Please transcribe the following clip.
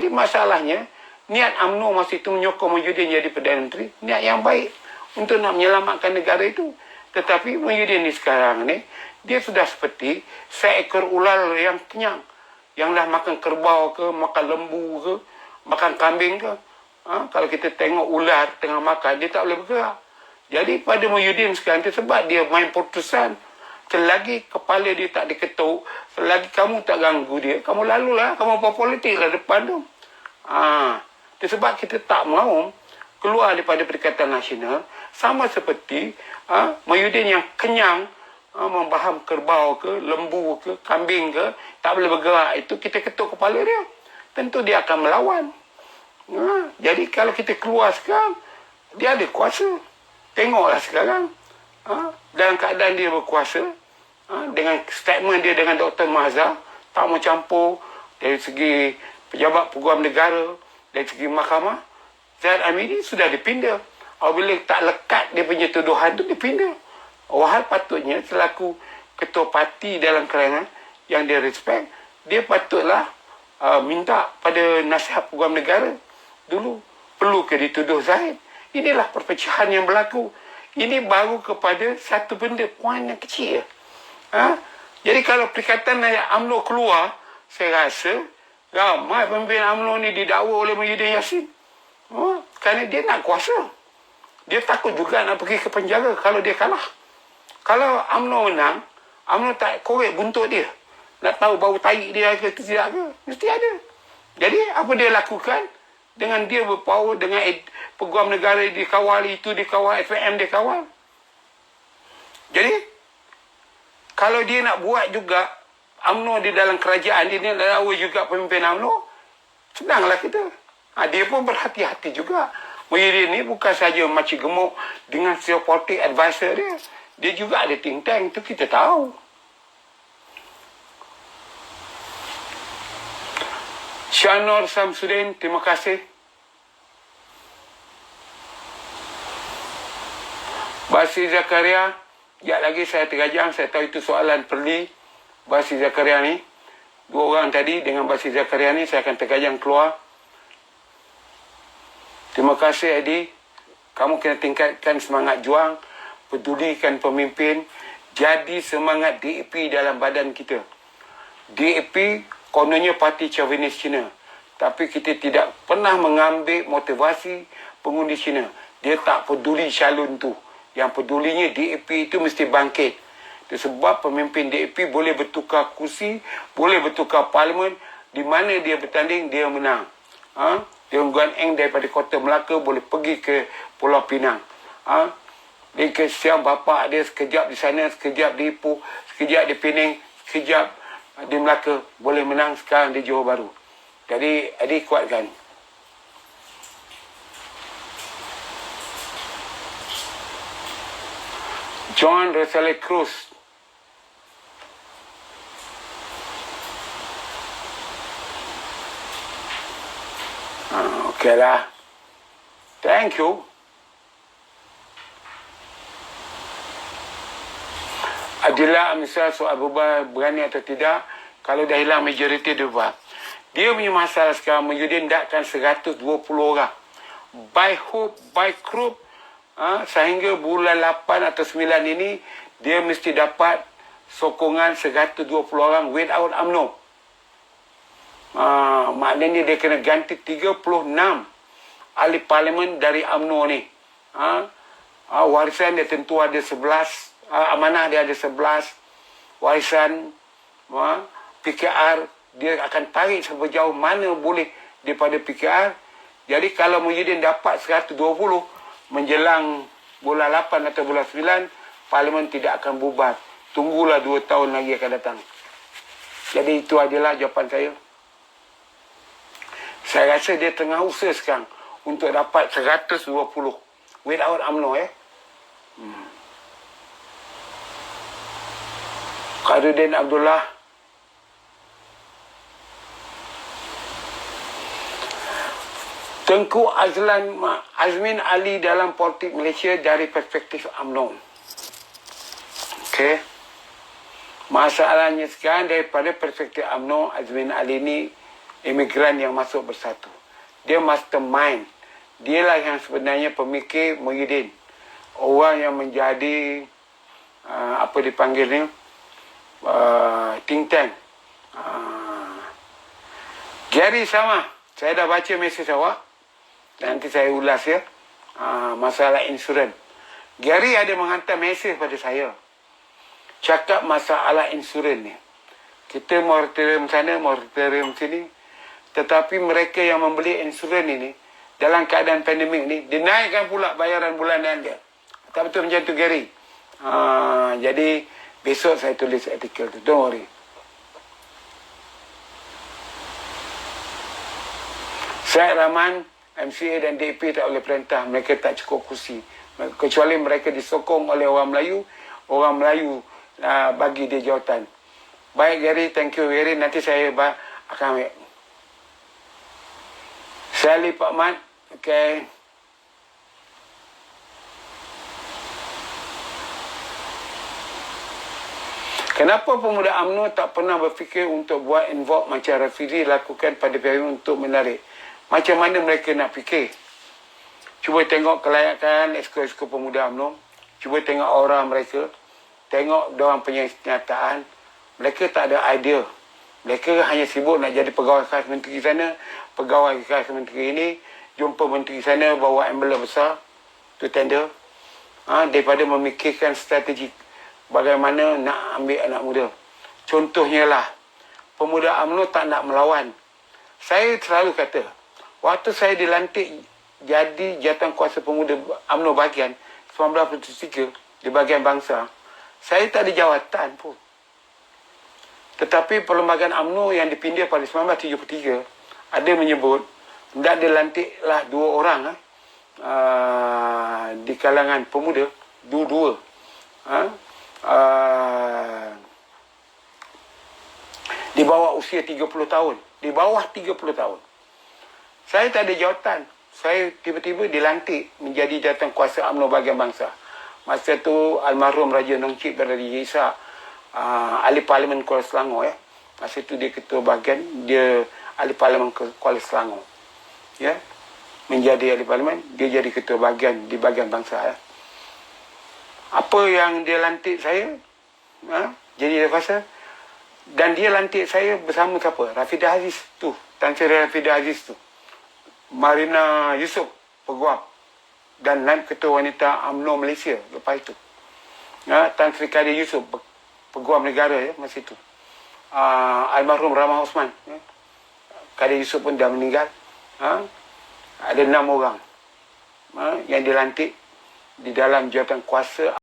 Jadi masalahnya, niat UMNO masa itu menyokong Muhyiddin jadi Perdana Menteri, niat yang baik untuk nak menyelamatkan negara itu. Tetapi Muhyiddin ni sekarang ni, dia sudah seperti seekor ular yang kenyang. Yang dah makan kerbau ke, makan lembu ke, makan kambing ke. Kalau kita tengok ular tengah makan, dia tak boleh bergerak. Jadi pada Muhyiddin sekarang tu sebab dia main putusan, selagi kepala dia tak diketuk, selagi kamu tak ganggu dia, kamu lalulah, kamu berpolitik lah depan tu. Sebab kita tak mahu keluar daripada Perikatan Nasional, sama seperti Muhyiddin yang kenyang membaham kerbau ke, lembu ke, kambing ke, tak boleh bergerak, itu kita ketuk kepala dia, tentu dia akan melawan. Jadi kalau kita keluar sekarang, dia ada kuasa. Tengoklah sekarang, dalam keadaan dia berkuasa, dengan statement dia dengan Dr. Mazhar, tak mau campur dari segi pejabat peguam negara, dari segi mahkamah. Zahid Amidi sudah dipindah. Apabila tak lekat dia punya tuduhan tu, dipindah. Wahal patutnya selaku ketua parti dalam kalangan yang dia respect, dia patutlah minta pada nasihat peguam negara dulu, perlu ke dituduh Zahid. Inilah perpecahan yang berlaku. Ini baru kepada satu benda, poin yang kecil. Jadi kalau Perikatan UMNO keluar, saya rasa ramai pemimpin UMNO ni didakwa oleh Muhyiddin Yassin. Kerana dia nak kuasa. Dia takut juga nak pergi ke penjara kalau dia kalah. Kalau UMNO menang, UMNO tak korek buntut dia. Nak tahu bau tahi dia ke tidak ke, mesti ada. Jadi apa dia lakukan? Dengan dia berpower, dengan peguam negara dikawal, itu dikawal, FAM dikawal. Jadi kalau dia nak buat juga UMNO di dalam kerajaan, dia nak dakwa juga pemimpin UMNO, senanglah kita. Dia pun berhati-hati juga. Muhyiddin ni bukan saja macam gemuk dengan politik advisor dia. Dia juga ada think tank, itu kita tahu. Syanur Samsudin, terima kasih. Basir Zakaria, sekejap lagi saya terajang, saya tahu itu soalan perli. Basir Zakaria ni, dua orang tadi dengan Basir Zakaria ni, saya akan terajang keluar. Terima kasih Edi. Kamu kena tingkatkan semangat juang, pedulikan pemimpin, jadi semangat DAP dalam badan kita. DAP kononnya parti chauvinis Cina, tapi kita tidak pernah mengambil motivasi pengundi Cina. Dia tak peduli calon tu. Yang pedulinya DAP itu mesti bangkit. Itu sebab pemimpin DAP boleh bertukar kursi, boleh bertukar parlimen, di mana dia bertanding, dia menang. Dewan Guan Eng daripada Kota Melaka boleh pergi ke Pulau Pinang. Dia kesian bapak dia sekejap di sana, sekejap di Ipoh, sekejap di Penang, sekejap di Melaka, boleh menang sekarang di Johor Bahru. Jadi adik kuatkan. John Rosales Cruz. Okeylah. Thank you. Adillah misal soal berani atau tidak, kalau dah hilang majoriti dia buat. Dia punya masalah sekarang, Muhyiddin dakkan 120 orang. By hope, by group, sehingga bulan 8 atau 9 ini, dia mesti dapat sokongan 120 orang without UMNO. Maknanya dia kena ganti 36 ahli parlimen dari UMNO ni. Warisan dia tentu ada 11, amanah dia ada 11, warisan PKR dia akan tarik sampai jauh mana boleh daripada PKR. Jadi kalau Muhyiddin dapat 120 menjelang bulan 8 atau bulan 9, parlimen tidak akan bubar. Tunggulah 2 tahun lagi akan datang. Jadi itu adalah jawapan saya. Saya rasa dia tengah usaha sekarang untuk dapat 120 without UMNO. Khairuddin Abdullah. Tengku Azmin Ali dalam politik Malaysia dari perspektif UMNO. Okey. Masalahnya sekarang daripada perspektif UMNO, Azmin Ali ni imigran yang masuk bersatu. Dia mastermind. Dialah yang sebenarnya pemikir Muhyiddin. Orang yang menjadi apa dipanggilnya think tank. Gary sama. Saya dah baca mesej awak. Nanti saya ulas ya. Masalah insurans. Gary ada menghantar mesej pada saya. Cakap masalah insurans ni. Kita moratorium sana, moratorium sini. Tetapi mereka yang membeli insurans ini, dalam keadaan pandemik ni, dinaikkan pula bayaran bulanan dia. Tak betul macam tu, Gary. Jadi, besok saya tulis artikel tu. Don't worry. Syed Rahman, MCA dan DAP tak boleh perintah. Mereka tak cukup kursi. Kecuali mereka disokong oleh orang Melayu bagi dia jawatan. Baik, Gary. Thank you, Gary. Nanti saya akan ambil. Sally Pak Mat. Okay. Kenapa pemuda UMNO tak pernah berfikir untuk buat involve macam Rafidi lakukan pada PRU untuk menarik? Macam mana mereka nak fikir? Cuba tengok kelayakan esko-esko pemuda UMNO. Cuba tengok orang mereka. Tengok diorang punya kenyataan. Mereka tak ada idea. Mereka hanya sibuk nak jadi pegawai khas menteri sana, pegawai khas menteri ini, jumpa menteri sana bawa envelope besar, tu tender. Daripada memikirkan strategi bagaimana nak ambil anak muda. Contohnya lah, pemuda UMNO tak nak melawan. Saya selalu kata, waktu saya dilantik jadi jawatan kuasa pemuda UMNO bahagian 1973 di bahagian bangsa, saya tak ada jawatan pun. Tetapi perlembagaan UMNO yang dipindah pada 1973 ada menyebut hendak dilantiklah 2 orang di kalangan pemuda, dua-dua. Di bawah usia 30 tahun. Di bawah 30 tahun. Saya tak ada jawatan. Saya tiba-tiba dilantik menjadi jawatan kuasa UMNO bahagian bangsa. Masa tu almarhum Raja Nongcik Raja Ishak, ahli Parlimen Kuala Selangor ya. Masa tu dia ketua bahagian, dia ahli Parlimen Kuala Selangor. Ya. Menjadi ahli Parlimen, dia jadi ketua bahagian di bahagian bangsa ya. Apa yang dia lantik saya, jadi dia kuasa. Dan dia lantik saya bersama siapa? Rafidah Aziz tu, Tan Sri Rafidah Aziz tu, Marina Yusof Peguam, dan ketua wanita UMNO Malaysia lepas itu. Tan Sri Kadir Yusof Peguam negara ya masa itu. Almarhum Ramah Osman. Kadir Yusof pun dah meninggal. Ada 6 orang yang dilantik di dalam jawatan kuasa